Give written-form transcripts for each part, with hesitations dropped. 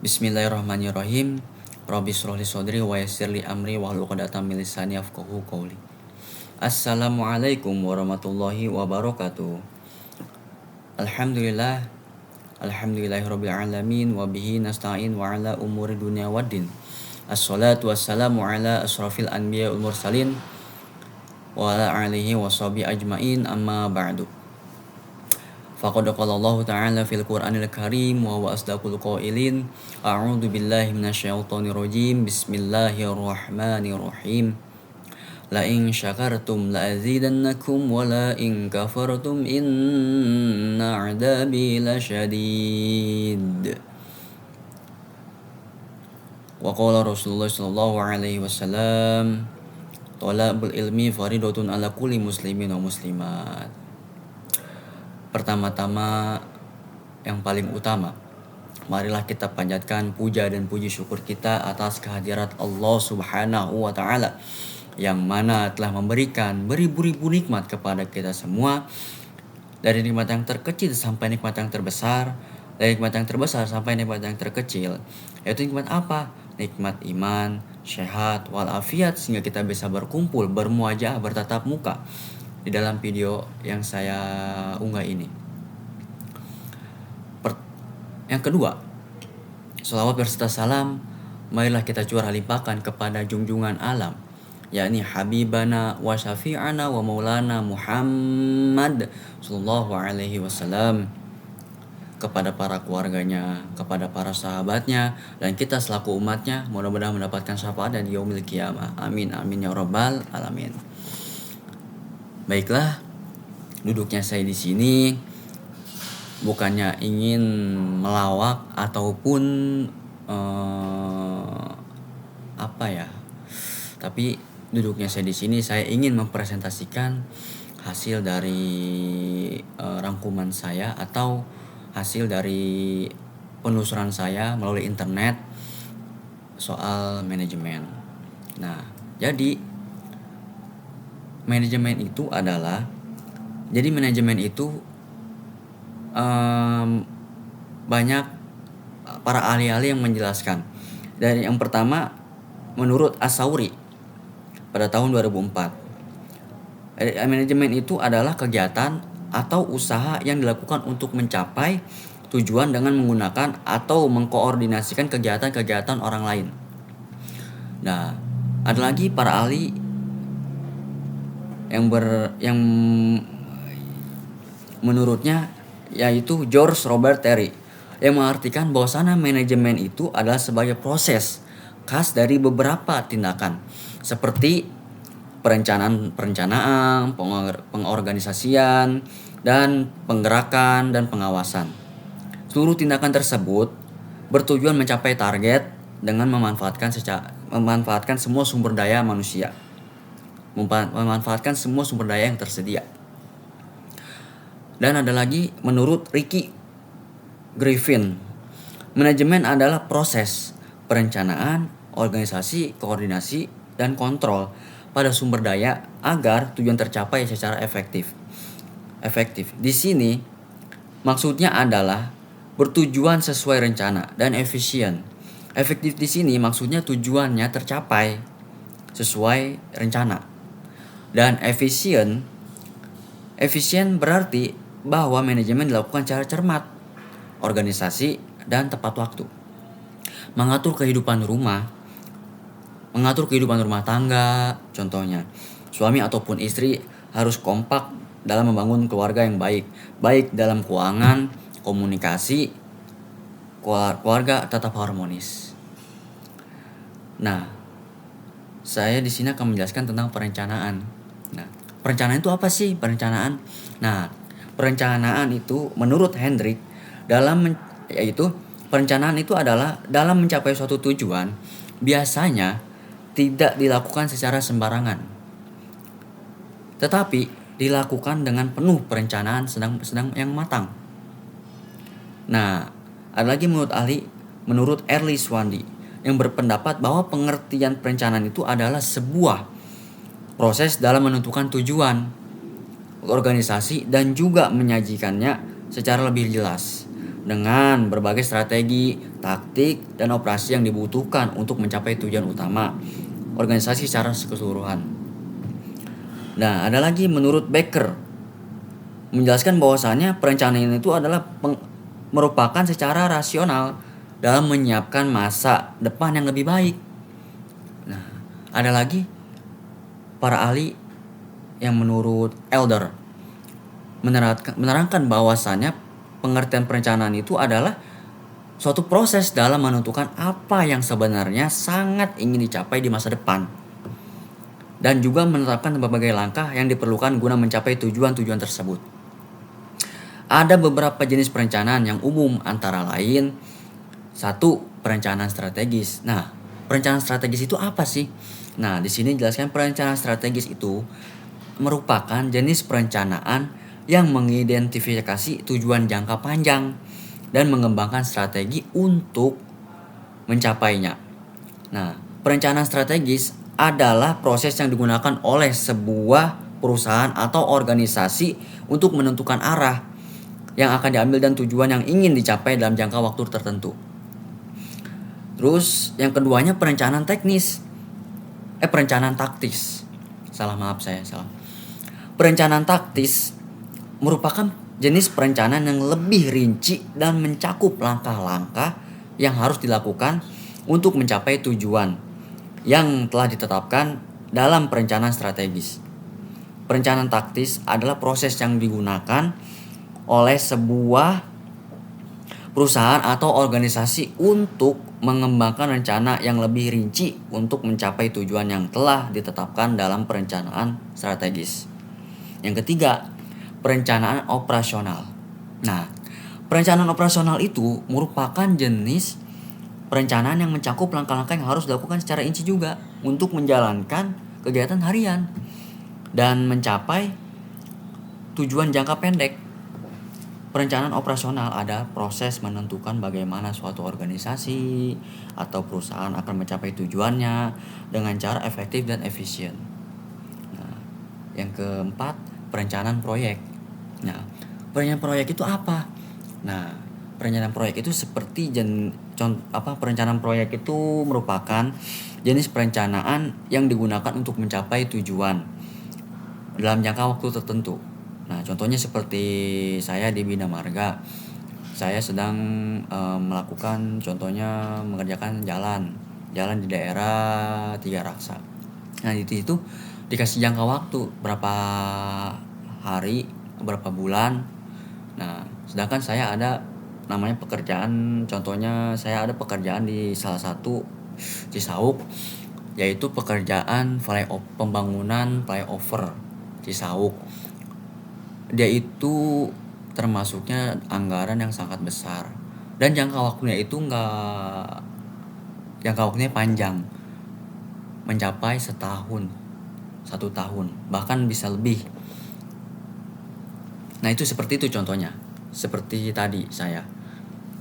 Bismillahirrahmanirrahim. Rabbi shrah li sadri wa yassir li amri wahlul 'uqdatam min lisani yafqahu qawli. Assalamualaikum warahmatullahi wabarakatuh. Alhamdulillah. Alhamdulillahirabbil alamin wa bihi nasta'in wa ala umuri dunya waddin. Assalatu wassalamu ala asrafil anbiya wal mursalin wa ala alihi washabihi ajmain amma ba'du. Faqad qala Allah ta'ala fil Qur'anil Karim wa huwa asdaqul qailin. A'udzu billahi minasyaitonir rajim. Bismillahirrahmanirrahim. La in syakartum la azidannakum wa la in kafartum inna 'adzabi lasyadid. Wa qala Rasulullah sallallahu alaihi wasallam, talabul ilmi faridatun ala kulli muslimin wa muslimat. Pertama-tama, yang paling utama, marilah kita panjatkan puja dan puji syukur kita atas kehadirat Allah Subhanahu wa Ta'ala, yang mana telah memberikan beribu-ribu nikmat kepada kita semua, dari nikmat yang terkecil sampai nikmat yang terbesar, dari nikmat yang terbesar sampai nikmat yang terkecil. Yaitu nikmat apa? Nikmat iman, sehat, walafiat, sehingga kita bisa berkumpul, bermuajah, bertatap muka di dalam video yang saya unggah ini. Yang kedua, sholawat berserta salam marilah kita curah limpahkan kepada junjungan alam, yakni Habibana wa Syafi'ana wa Maulana Muhammad sallallahu alaihi wasallam, kepada para keluarganya, kepada para sahabatnya, dan kita selaku umatnya mudah-mudahan mendapatkan syafaat di yaumil qiyamah. Amin amin ya rabbal alamin. Baiklah, duduknya saya di sini bukannya ingin melawak ataupun tapi duduknya saya di sini saya ingin mempresentasikan hasil dari rangkuman saya atau hasil dari penelusuran saya melalui internet soal manajemen. Nah, jadi manajemen itu banyak para ahli-ahli yang menjelaskan. Dari yang pertama, menurut As-Sauri pada tahun 2004, manajemen itu adalah kegiatan atau usaha yang dilakukan untuk mencapai tujuan dengan menggunakan atau mengkoordinasikan kegiatan-kegiatan orang lain. Nah, ada lagi para ahli yang menurutnya yaitu George Robert Terry, yang mengartikan bahwasanya manajemen itu adalah sebagai proses khas dari beberapa tindakan seperti perencanaan, pengorganisasian, dan penggerakan dan pengawasan. Seluruh tindakan tersebut bertujuan mencapai target dengan memanfaatkan semua sumber daya manusia. Memanfaatkan semua sumber daya yang tersedia. Dan ada lagi menurut Ricky Griffin, manajemen adalah proses perencanaan, organisasi, koordinasi, dan kontrol pada sumber daya agar tujuan tercapai secara efektif. Di sini maksudnya adalah bertujuan sesuai rencana dan efisien. Efektif di sini maksudnya tujuannya tercapai sesuai rencana. Dan efisien berarti bahwa manajemen dilakukan secara cermat, organisasi, dan tepat waktu. Mengatur kehidupan rumah tangga, contohnya suami ataupun istri harus kompak dalam membangun keluarga yang baik dalam keuangan, komunikasi, keluarga tetap harmonis. Nah, saya di sini akan menjelaskan tentang perencanaan. Nah, perencanaan itu apa sih? Perencanaan itu menurut Hendrik yaitu perencanaan itu adalah dalam mencapai suatu tujuan biasanya tidak dilakukan secara sembarangan, tetapi dilakukan dengan penuh perencanaan sedang yang matang. Nah, ada lagi menurut Early Swandi yang berpendapat bahwa pengertian perencanaan itu adalah sebuah proses dalam menentukan tujuan organisasi dan juga menyajikannya secara lebih jelas. dengan berbagai strategi, taktik, dan operasi yang dibutuhkan untuk mencapai tujuan utama organisasi secara keseluruhan. Nah, ada lagi menurut Becker menjelaskan bahwasannya perencanaan itu adalah merupakan secara rasional dalam menyiapkan masa depan yang lebih baik. Nah, ada lagi para ahli yang menurut Elder menerangkan bahwasannya pengertian perencanaan itu adalah suatu proses dalam menentukan apa yang sebenarnya sangat ingin dicapai di masa depan dan juga menetapkan berbagai langkah yang diperlukan guna mencapai tujuan-tujuan tersebut. Ada beberapa jenis perencanaan yang umum, antara lain 1. Perencanaan strategis. Nah, perencanaan strategis itu apa sih? Nah, di sini jelaskan perencanaan strategis itu merupakan jenis perencanaan yang mengidentifikasi tujuan jangka panjang dan mengembangkan strategi untuk mencapainya. Nah, perencanaan strategis adalah proses yang digunakan oleh sebuah perusahaan atau organisasi untuk menentukan arah yang akan diambil dan tujuan yang ingin dicapai dalam jangka waktu tertentu. Terus yang keduanya perencanaan teknis. Perencanaan taktis. Salah. Perencanaan taktis merupakan jenis perencanaan yang lebih rinci dan mencakup langkah-langkah yang harus dilakukan untuk mencapai tujuan yang telah ditetapkan dalam perencanaan strategis. Perencanaan taktis adalah proses yang digunakan oleh sebuah perusahaan atau organisasi untuk mengembangkan rencana yang lebih rinci untuk mencapai tujuan yang telah ditetapkan dalam perencanaan strategis. Yang ketiga, perencanaan operasional. Nah, perencanaan operasional itu merupakan jenis perencanaan yang mencakup langkah-langkah yang harus dilakukan secara rinci juga untuk menjalankan kegiatan harian dan mencapai tujuan jangka pendek. Perencanaan operasional ada proses menentukan bagaimana suatu organisasi atau perusahaan akan mencapai tujuannya dengan cara efektif dan efisien. Nah, yang keempat, perencanaan proyek. Nah, perencanaan proyek itu apa? Nah, perencanaan proyek itu perencanaan proyek itu merupakan jenis perencanaan yang digunakan untuk mencapai tujuan dalam jangka waktu tertentu. Nah, contohnya seperti saya di Bina Marga. Saya sedang mengerjakan jalan di daerah Tiga Raksa. Nah, itu dikasih jangka waktu berapa hari, berapa bulan. Nah, sedangkan saya ada namanya pekerjaan, contohnya saya ada pekerjaan di salah satu Cisauk, yaitu pekerjaan pembangunan flyover Cisauk. Dia itu termasuknya anggaran yang sangat besar dan jangka waktunya panjang, mencapai 1 tahun, bahkan bisa lebih. Nah, itu seperti itu contohnya, seperti tadi saya.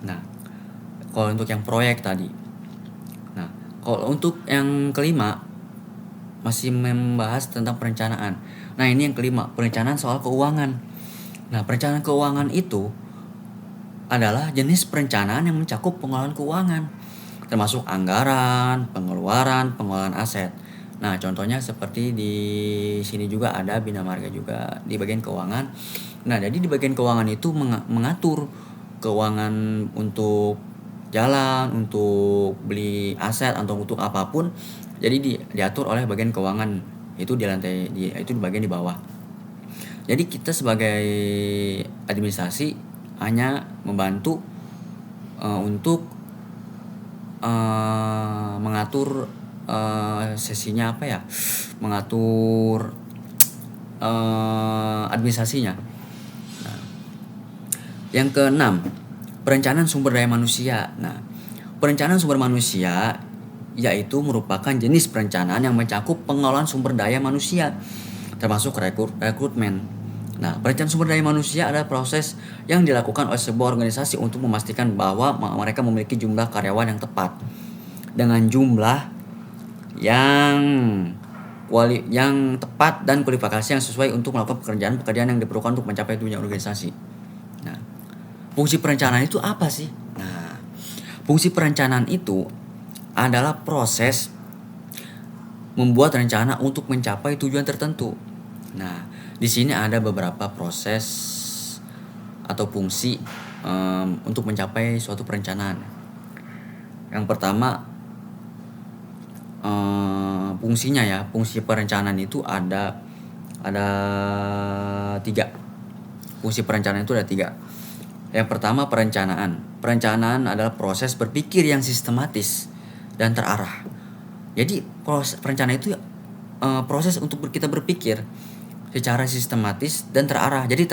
Nah, kalau untuk yang proyek tadi. Nah, kalau untuk yang kelima masih membahas tentang perencanaan. Nah, ini yang kelima, perencanaan soal keuangan. Nah, perencanaan keuangan itu adalah jenis perencanaan yang mencakup pengelolaan keuangan, termasuk anggaran, pengeluaran aset. Nah, contohnya seperti di sini juga ada Bina Marga juga di bagian keuangan. Nah, jadi di bagian keuangan itu mengatur keuangan untuk jalan, untuk beli aset atau untuk apapun. Jadi diatur oleh bagian keuangan itu di bagian di bawah. Jadi kita sebagai administrasi hanya membantu untuk mengatur mengatur administrasinya. Nah, yang keenam, perencanaan sumber daya manusia. Nah, perencanaan sumber manusia yaitu merupakan jenis perencanaan yang mencakup pengelolaan sumber daya manusia, termasuk rekrutmen. Nah, perencanaan sumber daya manusia adalah proses yang dilakukan oleh sebuah organisasi untuk memastikan bahwa mereka memiliki jumlah karyawan yang tepat dengan jumlah yang tepat dan kualifikasi yang sesuai untuk melakukan pekerjaan yang diperlukan untuk mencapai tujuan organisasi. Nah, Fungsi perencanaan itu apa sih? Nah, fungsi perencanaan itu adalah proses membuat rencana untuk mencapai tujuan tertentu. Nah, di sini ada beberapa proses atau fungsi untuk mencapai suatu perencanaan. Yang pertama, fungsinya ya, fungsi perencanaan itu ada tiga. Fungsi perencanaan itu ada tiga. Yang pertama, perencanaan. Perencanaan adalah proses berpikir yang sistematis dan terarah. Jadi proses perencanaan itu proses untuk kita berpikir secara sistematis dan terarah. Jadi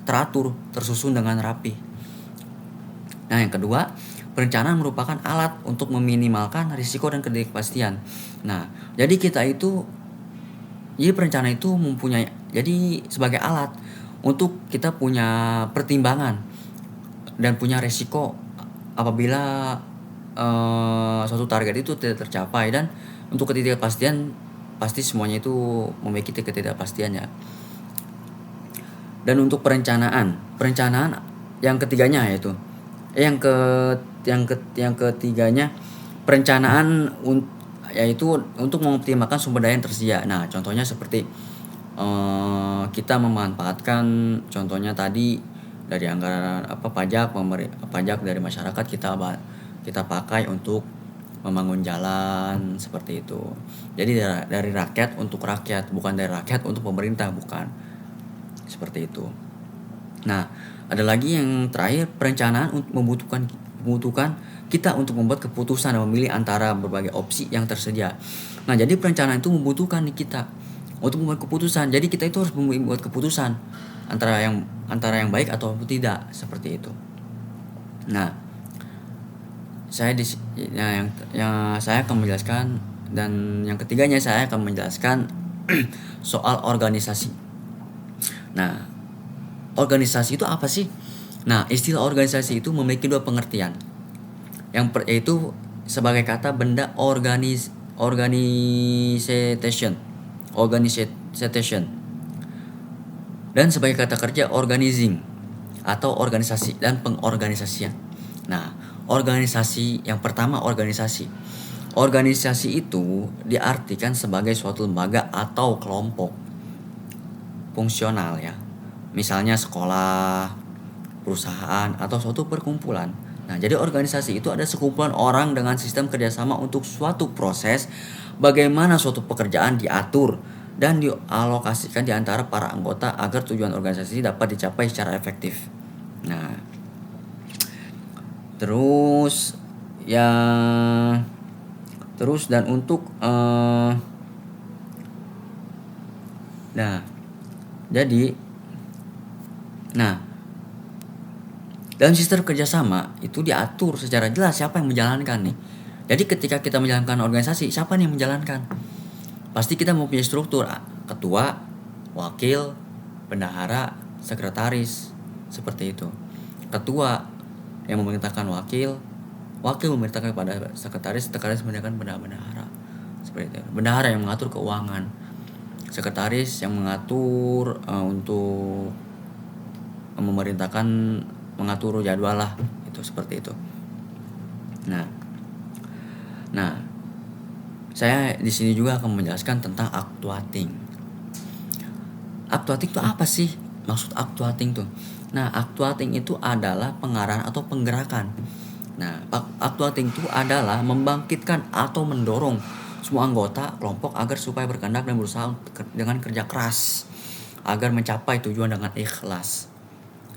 teratur, tersusun dengan rapi. Nah, yang kedua, perencanaan merupakan alat untuk meminimalkan risiko dan ketidakpastian. Nah, jadi perencanaan itu mempunyai, jadi sebagai alat untuk kita punya pertimbangan dan punya risiko apabila suatu target itu tidak tercapai. Dan untuk ketidakpastian, pasti semuanya itu memiliki ketidakpastian ya. Dan untuk perencanaan yang ketiganya yaitu yang ketiganya perencanaan yaitu untuk mengoptimalkan sumber daya yang tersedia. Nah, contohnya seperti kita memanfaatkan, contohnya tadi dari anggaran pajak dari masyarakat kita pakai untuk membangun jalan, seperti itu. Jadi dari rakyat untuk rakyat, bukan dari rakyat untuk pemerintah, bukan. Seperti itu. Nah, ada lagi yang terakhir, perencanaan membutuhkan kita untuk membuat keputusan dan memilih antara berbagai opsi yang tersedia. Nah, jadi perencanaan itu membutuhkan kita untuk membuat keputusan. Jadi kita itu harus membuat keputusan antara yang baik atau tidak, seperti itu. Nah, saya akan menjelaskan, dan yang ketiganya saya akan menjelaskan soal organisasi. Nah, organisasi itu apa sih? Nah, istilah organisasi itu memiliki dua pengertian. Yaitu sebagai kata benda organization, dan sebagai kata kerja organizing atau organisasi dan pengorganisasian. Nah, yang pertama, organisasi. Organisasi itu diartikan sebagai suatu lembaga atau kelompok fungsional ya. Misalnya sekolah, perusahaan, atau suatu perkumpulan. Nah, jadi organisasi itu ada sekumpulan orang dengan sistem kerjasama untuk suatu proses, bagaimana suatu pekerjaan diatur dan dialokasikan di antara para anggota agar tujuan organisasi dapat dicapai secara efektif. Nah, terus dan untuk dalam sistem kerjasama itu diatur secara jelas siapa yang menjalankan nih. Jadi ketika kita menjalankan organisasi, siapa nih yang menjalankan? Pasti kita mempunyai struktur, ketua, wakil, bendahara, sekretaris, seperti itu. Ketua yang memerintahkan wakil memerintahkan kepada sekretaris memerintahkan bendahara, seperti itu. Bendahara yang mengatur keuangan, sekretaris yang mengatur untuk memerintahkan mengatur jadwal lah, itu seperti itu. Nah, saya di sini juga akan menjelaskan tentang actuating. Actuating itu apa sih? Maksud actuating tuh? Nah, actuating itu adalah pengarahan atau penggerakan. Nah, actuating itu adalah membangkitkan atau mendorong semua anggota kelompok agar supaya berkehendak dan berusaha dengan kerja keras agar mencapai tujuan dengan ikhlas,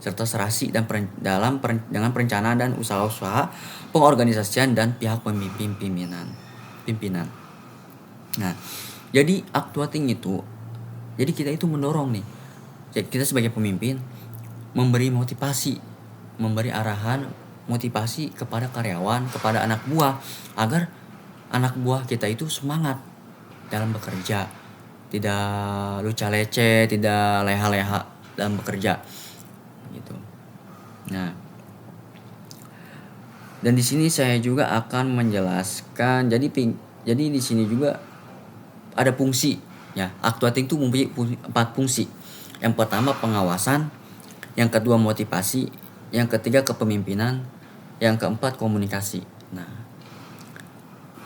serta serasi dengan perencanaan dan usaha-usaha pengorganisasian dan pihak pimpinan. Nah, jadi actuating itu, jadi kita itu mendorong nih. Kita sebagai pemimpin memberi motivasi, memberi arahan, motivasi kepada karyawan, kepada anak buah, agar anak buah kita itu semangat dalam bekerja, tidak luca lece, tidak leha-leha dalam bekerja, gitu. Nah, dan di sini saya juga akan menjelaskan. Jadi di sini juga ada fungsi ya. Actuating itu mempunyai 4 fungsi. Yang pertama pengawasan, yang kedua motivasi, Yang ketiga kepemimpinan. Yang keempat komunikasi. Nah,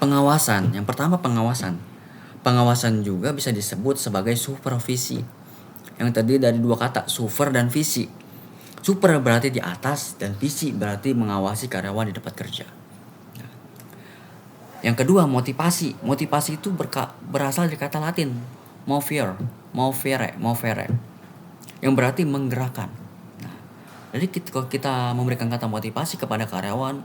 pengawasan. Yang pertama pengawasan. Pengawasan juga bisa disebut sebagai supervisi. Yang terdiri dari dua kata, super dan visi. Super berarti di atas dan visi berarti mengawasi karyawan di tempat kerja. Yang kedua motivasi. Motivasi itu berasal dari kata Latin movere, yang berarti menggerakkan. Nah, jadi kalau kita memberikan kata motivasi kepada karyawan,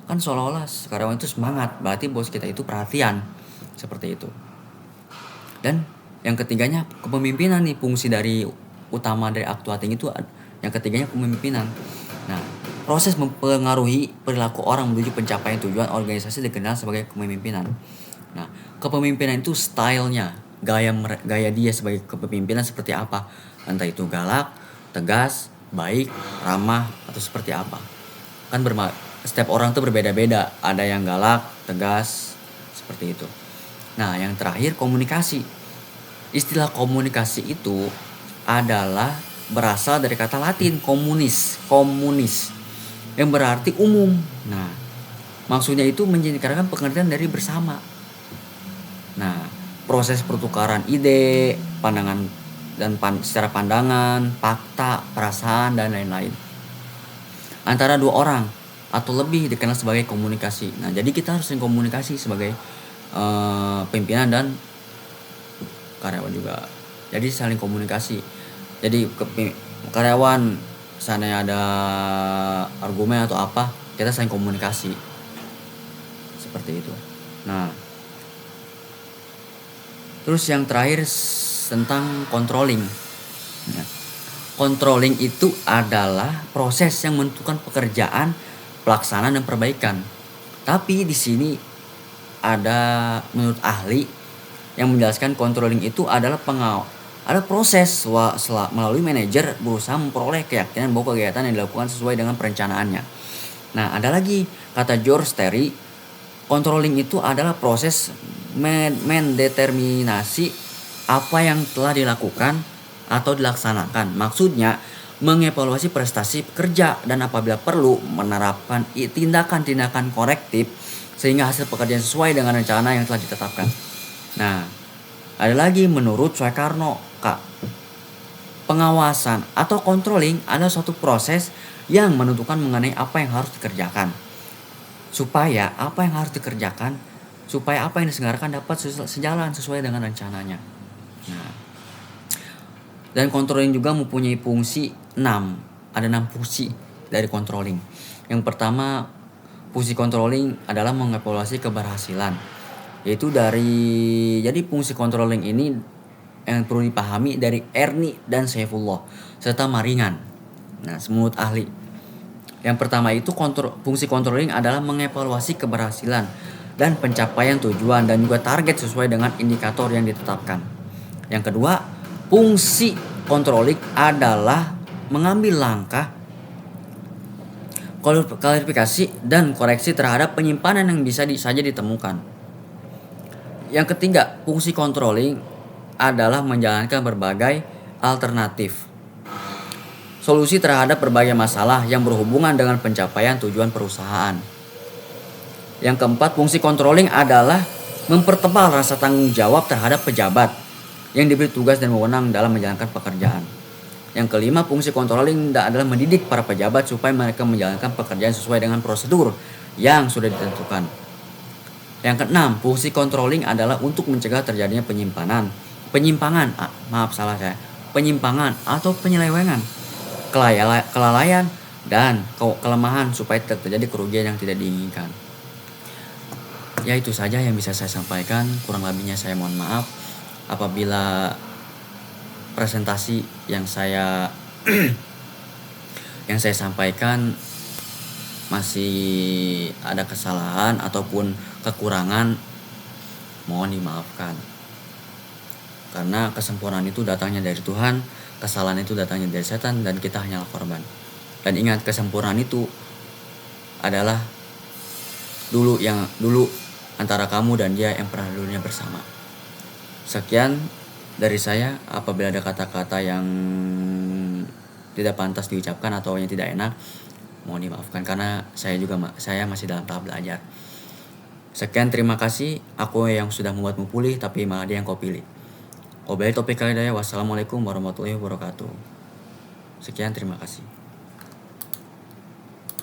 kan seolah-olah karyawan itu semangat, berarti bos kita itu perhatian, seperti itu. Dan yang ketiganya kepemimpinan nih, fungsi dari utama dari actuating itu yang ketiganya kepemimpinan. Nah, proses mempengaruhi perilaku orang menuju pencapaian tujuan organisasi dikenal sebagai kepemimpinan. Nah, kepemimpinan itu stylenya, gaya dia sebagai kepemimpinan seperti apa, entah itu galak, tegas, baik, ramah, atau seperti apa. Kan setiap orang tuh berbeda-beda, ada yang galak, tegas, seperti itu. Nah, yang terakhir komunikasi. Istilah komunikasi itu adalah berasal dari kata Latin komunis, yang berarti umum. Nah, maksudnya itu menjadikan pengertian dari bersama. Nah, proses pertukaran ide, pandangan dan secara pandangan, fakta, perasaan dan lain-lain antara dua orang atau lebih dikenal sebagai komunikasi. Nah, jadi kita harus komunikasi sebagai pimpinan dan karyawan juga. Jadi saling komunikasi. Jadi karyawan sana ada argumen atau apa, kita saling komunikasi. Seperti itu. Nah, terus yang terakhir tentang controlling. Nah, controlling itu adalah proses yang menentukan pekerjaan, pelaksanaan dan perbaikan. Tapi di sini ada menurut ahli yang menjelaskan controlling itu adalah ada proses melalui manajer berusaha memperoleh keyakinan bahwa kegiatan yang dilakukan sesuai dengan perencanaannya. Nah, ada lagi kata George Terry, controlling itu adalah proses mendeterminasi apa yang telah dilakukan atau dilaksanakan. Maksudnya mengevaluasi prestasi pekerja dan apabila perlu menerapkan tindakan-tindakan korektif sehingga hasil pekerjaan sesuai dengan rencana yang telah ditetapkan. Nah, ada lagi menurut Soekarno, Kak. Pengawasan atau controlling adalah suatu proses yang menentukan mengenai apa yang harus dikerjakan. Supaya apa yang diselenggarakan dapat sejalan sesuai dengan rencananya. Nah, dan controlling juga mempunyai fungsi 6. Ada 6 fungsi dari controlling. Yang pertama, fungsi controlling adalah mengevaluasi keberhasilan. Jadi fungsi controlling ini yang perlu dipahami dari Ernie dan Saifullah serta Maringan. Nah, menurut ahli, yang pertama itu fungsi controlling adalah mengevaluasi keberhasilan dan pencapaian tujuan dan juga target sesuai dengan indikator yang ditetapkan. Yang kedua, fungsi controlling adalah mengambil langkah klarifikasi dan koreksi terhadap penyimpanan yang bisa saja ditemukan. Yang ketiga, fungsi controlling adalah menjalankan berbagai alternatif solusi terhadap berbagai masalah yang berhubungan dengan pencapaian tujuan perusahaan. Yang keempat, fungsi controlling adalah mempertebal rasa tanggung jawab terhadap pejabat yang diberi tugas dan wewenang dalam menjalankan pekerjaan. Yang kelima, fungsi controlling adalah mendidik para pejabat supaya mereka menjalankan pekerjaan sesuai dengan prosedur yang sudah ditentukan. Yang keenam, fungsi controlling adalah untuk mencegah terjadinya penyimpangan atau penyelewengan, kelalaian dan kelemahan supaya tidak terjadi kerugian yang tidak diinginkan. Ya, itu saja yang bisa saya sampaikan. Kurang lebihnya saya mohon maaf apabila presentasi yang saya sampaikan masih ada kesalahan ataupun kekurangan, mohon dimaafkan. Karena kesempurnaan itu datangnya dari Tuhan, kesalahan itu datangnya dari setan, dan kita hanyalah korban. Dan ingat, kesempurnaan itu adalah dulu antara kamu dan dia yang pernah dulunya bersama. Sekian dari saya. Apabila ada kata-kata yang tidak pantas diucapkan atau yang tidak enak, mohon dimaafkan karena saya masih dalam tahap belajar. Sekian, terima kasih. Aku yang sudah membuatmu pulih tapi malah dia yang kau pilih. Wabillahi taufiq wal hidayah. Wassalamualaikum warahmatullahi wabarakatuh. Sekian, terima kasih.